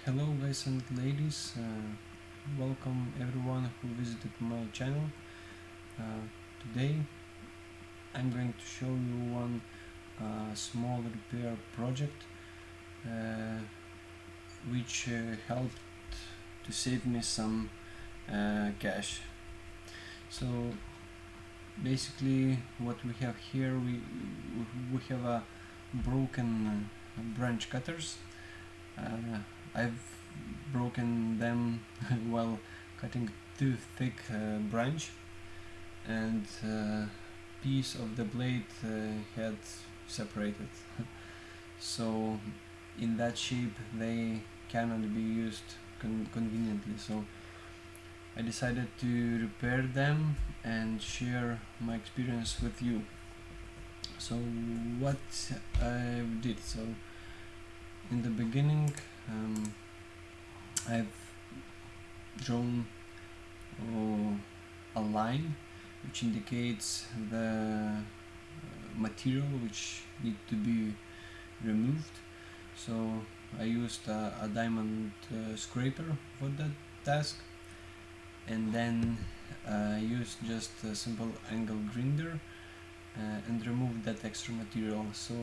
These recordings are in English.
Hello guys and ladies, welcome everyone who visited my channel. Today I'm going to show you one small repair project which helped to save me some cash. So basically what we have here, we have a broken branch cutters. I've broken them while cutting too thick branch, and piece of the blade had separated. So in that shape they cannot be used conveniently. So I decided to repair them and share my experience with you. So what I did, so in the beginning I've drawn a line which indicates the material which need to be removed. So I used a diamond scraper for that task, and then I used just a simple angle grinder and removed that extra material. So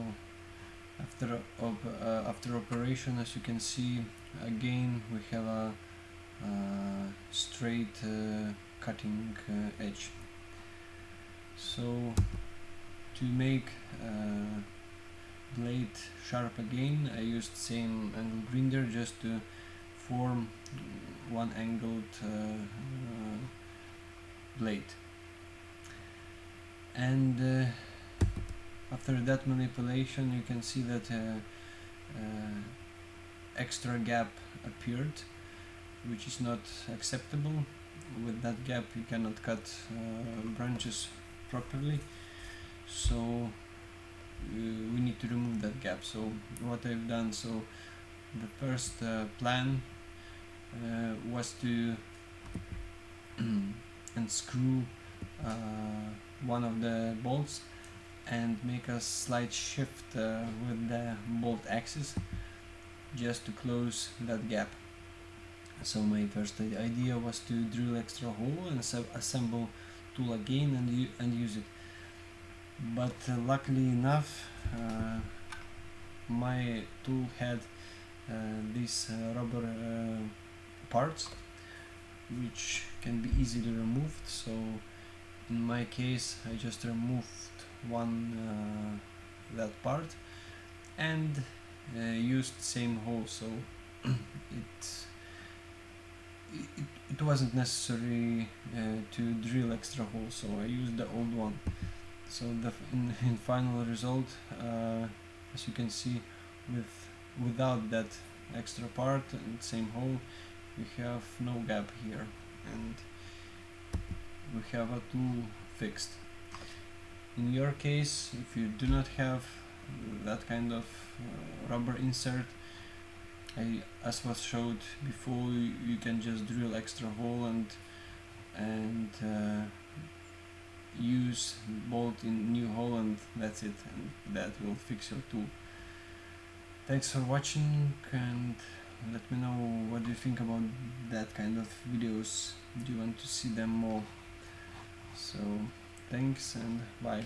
after operation, as you can see, again we have a straight cutting edge. So to make blade sharp again, I used same angle grinder just to form one angled blade. And after that manipulation, you can see that extra gap appeared, which is not acceptable. With that gap you cannot cut branches properly, so we need to remove that gap. So what I've done, so the first plan was to unscrew one of the bolts and make a slight shift with the bolt axis just to close that gap. So my first idea was to drill extra hole and assemble tool again and use it. But luckily enough, my tool had these rubber parts which can be easily removed. So in my case I just removed that part and used same hole. So it wasn't necessary to drill extra hole, so I used the old one. So in final result, as you can see, without that extra part and same hole, we have no gap here and we have a tool fixed. In your case, if you do not have that kind of rubber insert, as was showed before, you can just drill extra hole and use bolt in new hole, and that's it, and that will fix your tool. Thanks for watching, and let me know what do you think about that kind of videos. Do you want to see them more? So thanks and bye.